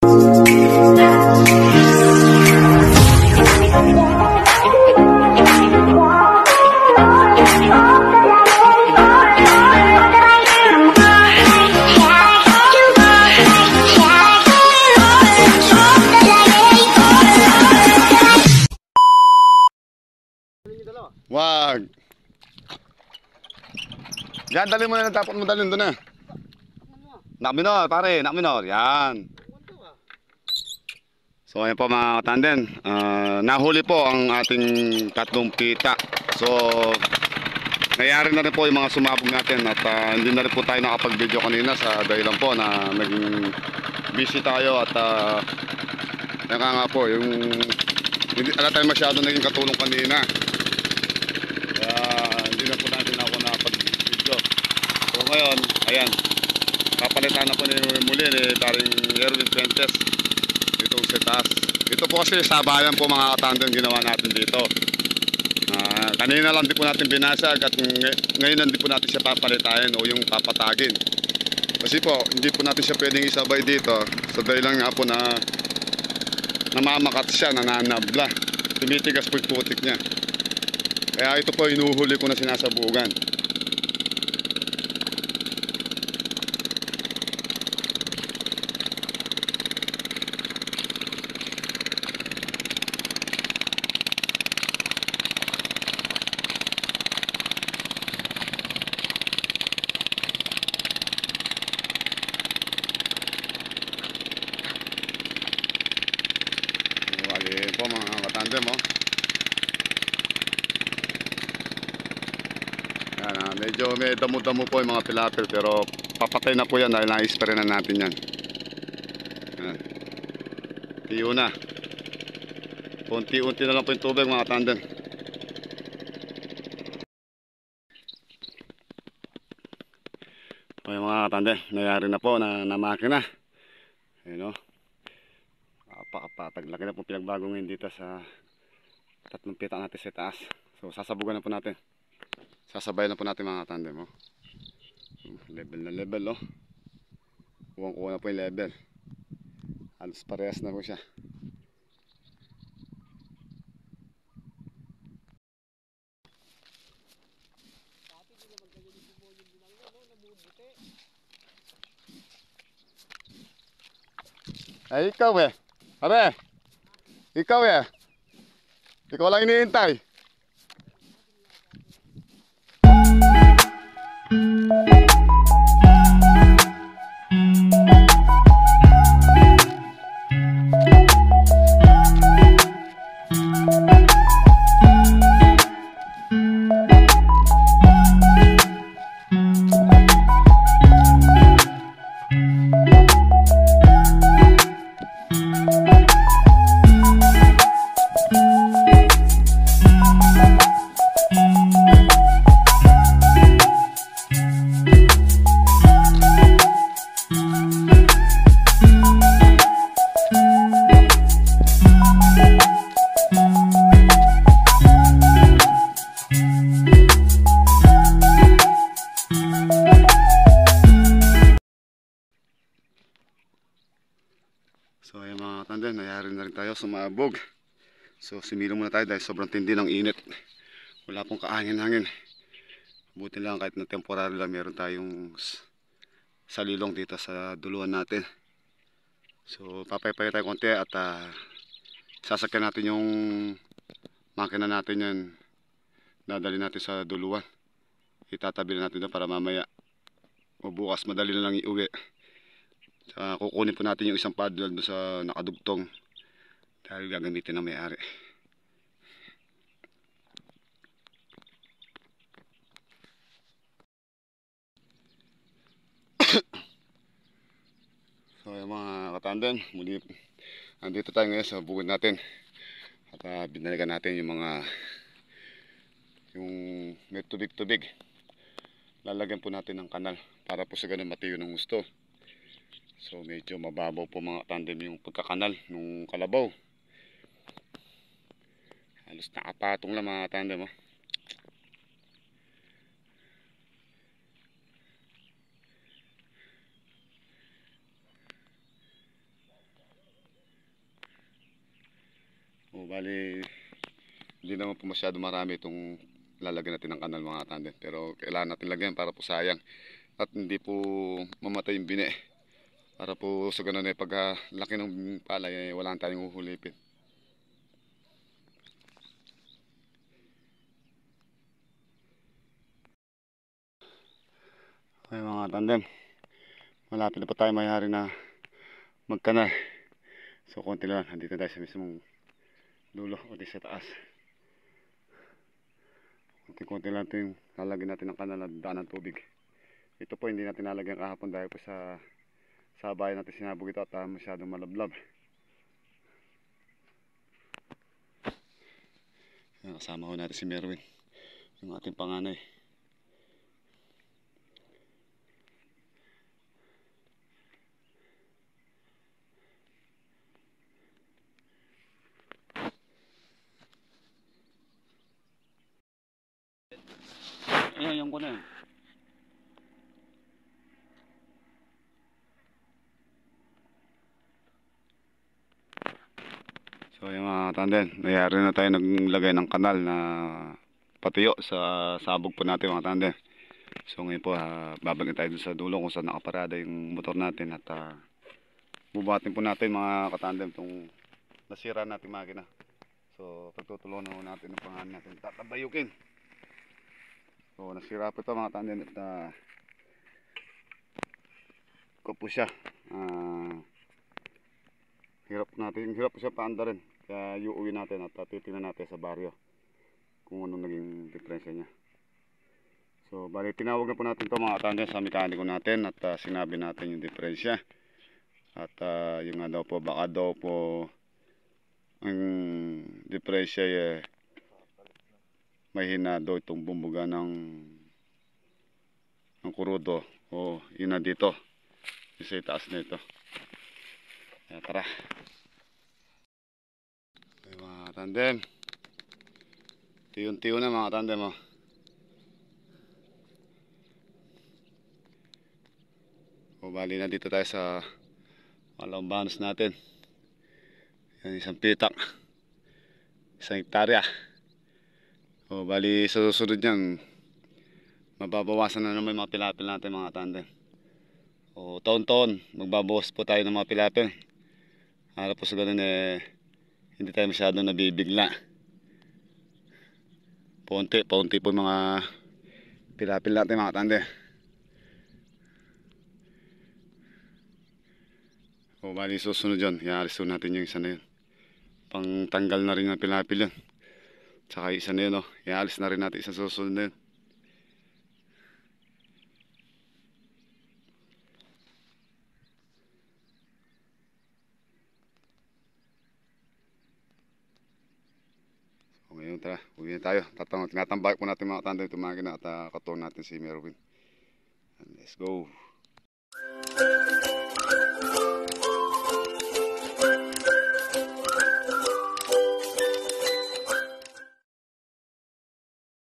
Wag. Yan, dali mo na, dapat mo dalhin doon na. Nakminor, pare, nakminor. Yan. So ayan po mga katanden, nahuli po ang ating tatlong pita. So nangyari na rin po yung mga sumabog natin. At hindi na rin po tayo nakapag-video kanina sa dahilan po na naging busy tayo. At nga po, yung hindi tayo masyado naging katulong kanina. Hindi na po natin ako nakapag-video. So ngayon, ayan, kapalitan na po muli ni Daring Erwin Fuentes itong setas. Ito po kasi sabayan po mga katandem ginawa natin dito. Kanina lang din po natin binasag at ngayon lang din po natin siya papalitain o yung papatagin. Kasi po hindi po natin siya pwedeng isabay dito sa dahilan nga po na namamakat siya, nananabla, tumitigas po yung putik niya. Kaya ito po inuhuli ko na sinasabugan. Wali po mga katandem, oh. Yan, medyo may damo-damo po yung mga tilapil, pero papatay na po yan dahil na-spray na natin yan. Yan. Tiyo na. Unti-unti na lang po yung tubig mga tandem. Okay mga tandem, nangyari na po na makina. Ayun, o. Napakapatag. Laki na po pinagbago ngayon dito sa tatlong pita natin sa taas. So sasabugan na po natin. Sasabay na po natin mga tandem, oh. Level na level, oh. Kuha na po yung level. Halos parehas na po siya. Ay ikaw eh. Pare. Ikaw eh. Ikaw lang iniintay. So ayan mga tandem, nangyari na rin tayo, sumabog. So similo muna tayo dahil sobrang tindi ng init. Wala pong kaangin-hangin. Buti lang kahit na temporary lang meron tayong salilong dito sa duluan natin. So papaypay tayo konti at sasakyan natin yung makina natin yan. Dadali natin sa duluan. Itatabi natin doon para mamaya o bukas madali na lang iuwi. Kukunin po natin yung isang paddle doon sa nakadugtong dahil gagamitin ng may-ari. So yung mga katandem, muli andito tayo ngayon sa bukid natin at binalikan natin yung mga may tubig-tubig. Lalagyan po natin ng kanal para po sa ganun matiyo ng gusto. So medyo mababaw po mga tandem yung pagkakanal nung kalabaw. Halos nakapatong lang mga tandem, oh. So bali, hindi naman po masyado marami itong lalagyan natin ng kanal mga tandem. Pero kailangan natin lagyan para po sayang. At hindi po mamatay yung bine. Para po sa ganun ay pag laki ng palay ay wala tayong uhulipin. Okay mga tandem, malapit na po tayo mayari na magkanal. So konti lang, nandito tayo sa mismong dulo o di sa taas. Konti-konti lang ito yung lalagyan natin ng kanal at daan ng tubig. Ito po hindi natin lalagyan kahapon dahil po sa bayan natin sinabog ito at masyadong malablab. Kasama ko natin si Merwin, yung ating panganay. Ayan ko na yan. So yung mga tandem, nayari na tayo naglagay ng kanal na patuyo sa sabog po natin mga tandem. So ngayon po babalik tayo dun sa dulo kung saan nakaparada yung motor natin at bubuhatin po natin mga katandem itong nasira natin makina. So pagtutulungan natin ng pangalan natin tatabayukin. So nasira po ito mga tandem at ko po siya. Hirap po siya paanda rin. Kaya iuwi natin at titingnan natin sa baryo kung ano naging diferensya niya. So bali tinawag na po natin to mga tandem sa mekaniko natin at sinabi natin yung diferensya. At yung nga daw po, baka daw po ang diferensya may hinado itong bumbuga ng kurudo o yun na dito. Isa itaas na ito. Kaya tara. Okay, mga tandem. Tiyon-tiyon na mga tandem oh. O bali na dito tayo sa Malambanos natin. Yan isang pitak. Isang hektarya. O bali sa susunod yan mababawasan na naman yung mga pilapil natin mga tandem. O taon-taon magbabawas po tayo ng mga pilapil. Para po sa ganun hindi tayo masyado nabibigla. Paunti po yung mga pilapil natin mga tandem. O bali susunod yun, i-alis natin yung isa na yun. Pang tanggal na rin ng pilapil yun. Tsaka isa na yun i-alis na rin natin isa susunod na yun. So ngayon tara, uwi na tayo. Tinatambay po natin mga tandem tumagin na at katuon natin si Merwin. And let's go.